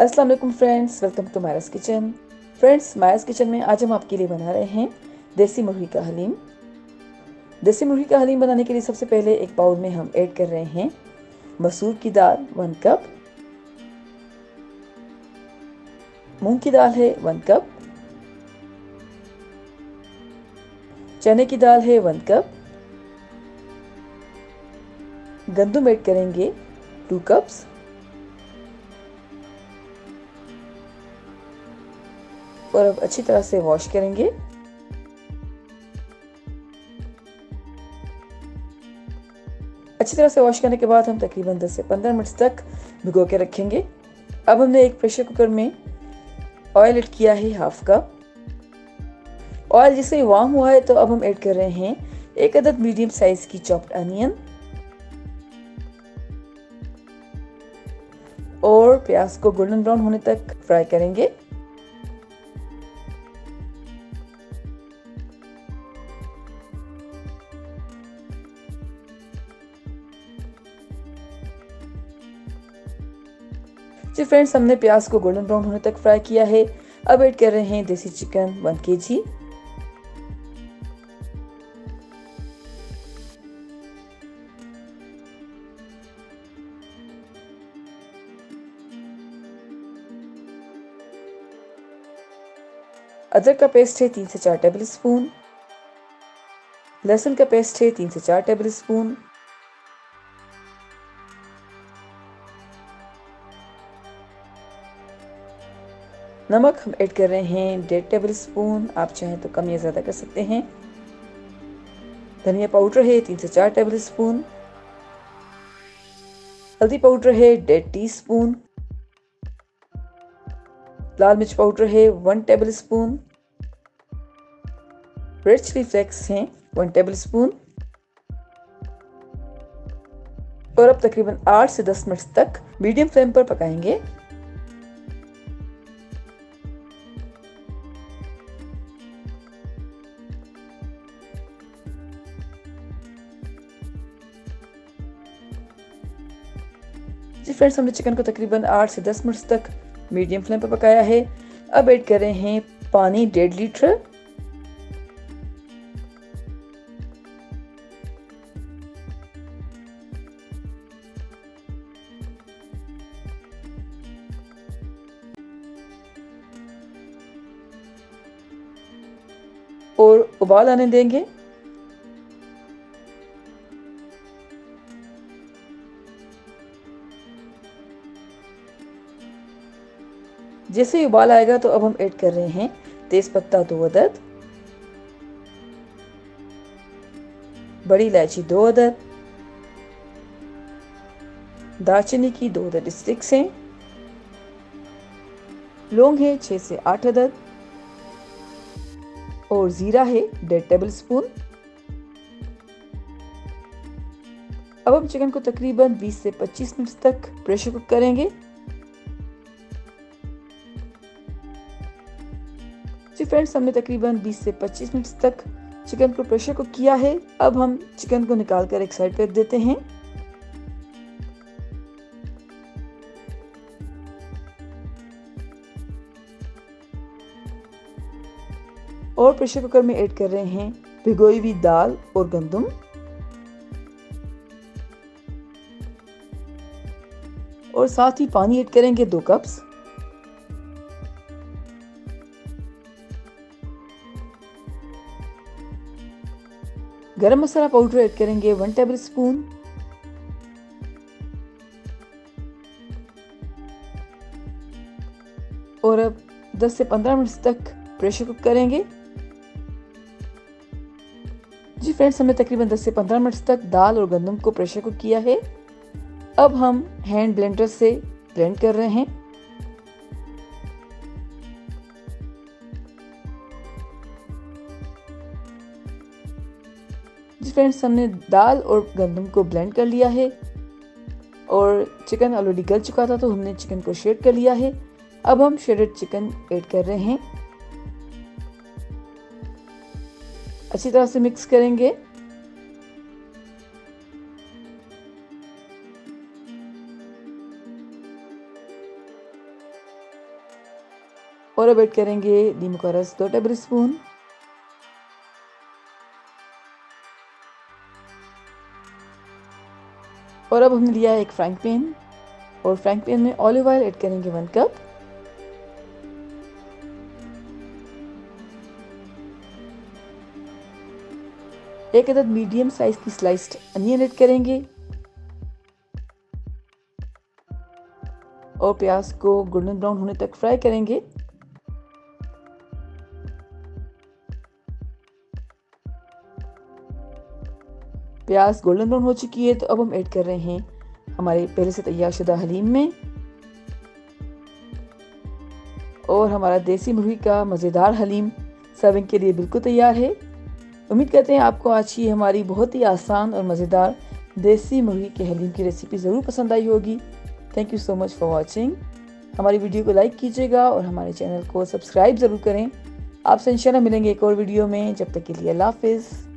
अस्सलाम वालेकुम friends, welcome to Myra's Kitchen. Friends, Myra's Kitchen में आज हम आपके लिए बना रहे हैं देसी मुर्गी का हलीम। देसी मुर्गी का हलीम बनाने के लिए सबसे पहले एक बाउल में हम ऐड कर रहे हैं मसूर की दाल 1 कप, मूंग की दाल है 1 कप, चने की दाल है 1 कप, गंदुम ऐड करेंगे 2 कप्स, और अब अच्छी तरह से वॉश करेंगे। अच्छी तरह से वॉश करने के बाद हम तकरीबन 10 से 15 मिनट तक भिगो के रखेंगे। अब हमने एक प्रेशर कुकर में ऑयल ऐड किया है 1/2 कप। ऑयल जिसे वार्म हुआ है तो अब हम ऐड कर रहे हैं 1 अदद मीडियम साइज की चॉप्ड अनियन और प्याज को गोल्डन ब्राउन होने तक फ्राई करेंगे। जी फ्रेंड्स, हमने प्याज को गोल्डन ब्राउन होने तक फ्राई किया है। अब ऐड कर रहे हैं देसी चिकन 1 kg। अदरक का पेस्ट है 3 से 4 टेबल स्पून। लहसुन का पेस्ट है 3 से 4 टेबल स्पून। नमक हम ऐड कर रहे हैं 1.5 टेबल स्पून, आप चाहें तो कम या ज़्यादा कर सकते हैं। धनिया पाउडर है 3 से 4 टेबल स्पून। हल्दी पाउडर है 1.5 टीस्पून। लाल मिर्च पाउडर है 1 tablespoon. Red chilli flakes हैं 1 टेबल स्पून। और अब तकरीबन 8 से 10 मिनट तक मीडियम फ्लेम पर पकाएंगे। जी फ्रेंड्स, हमने चिकन को तकरीबन 8 से 10 मिनट तक मीडियम फ्लेम पर पकाया है। अब ऐड कर रहे हैं पानी 1.5 लीटर। और उबाल आने देंगे। जैसे ही उबाल आएगा तो अब हम ऐड कर रहे हैं तेज पत्ता 2 अदद, बड़ी इलायची 2 अदद, दालचीनी की 2 अदद स्टिक्स हैं, लौंग है 6 से 8 अदद और जीरा है 1.5 टेबल स्पून। अब हम चिकन को तकरीबन 20 से 25 मिनट तक प्रेशर कुक करेंगे। जी फ्रेंड्स, हमने तकरीबन 20 से 25 मिनट तक चिकन को प्रेशर कुक किया है। अब हम चिकन को निकालकर एक साइड पे रख देते हैं। और प्रेशर कुकर में ऐड कर रहे हैं भिगोई हुई दाल और गंदुम। और साथ ही पानी ऐड करेंगे 2 कप्स। गरम मसाला पाउडर ऐड करेंगे 1 टेबल स्पून। और अब 10 से 15 मिनट तक प्रेशर कुक करेंगे। जी फ्रेंड्स, हमने तकरीबन 10 से 15 मिनट तक दाल और गंदम को प्रेशर कुक किया है। अब हम हैंड ब्लेंडर से ब्लेंड कर रहे हैं। जी फ्रेंड्स, हमने दाल और गंदम को ब्लेंड कर लिया है और चिकन ऑलरेडी गल चुका था तो हमने चिकन को शेड कर लिया है। अब हम शेडेड चिकन ऐड कर रहे हैं। अच्छी तरह से मिक्स करेंगे। और अब ऐड करेंगे नींबू का रस 2 टेबल स्पून। और अब हमने लिया है एक फ्राइंग पैन और फ्राइंग पैन में ऑलिव ऑयल ऐड करेंगे 1 कप। एक अदद मीडियम साइज की स्लाइस्ड अनियन ऐड करेंगे और प्याज को गोल्डन ब्राउन होने तक फ्राई करेंगे। प्याज गोल्डन ब्राउन हो चुकी है तो अब हम ऐड कर रहे हैं हमारे पहले से तैयार शुदा हलीम में। और हमारा देसी मुर्गी का मज़ेदार हलीम सर्विंग के लिए बिल्कुल तैयार है। उम्मीद करते हैं आपको आज की हमारी बहुत ही आसान और मज़ेदार देसी मुर्गी के हलीम की रेसिपी ज़रूर पसंद आई होगी। Thank you so much for watching. हमारी वीडियो को लाइक कीजिएगा और हमारे चैनल को सब्सक्राइब ज़रूर करें। आपसे इंशाल्लाह मिलेंगे एक और वीडियो में। जब तक के लिए अल्लाह हाफिज़।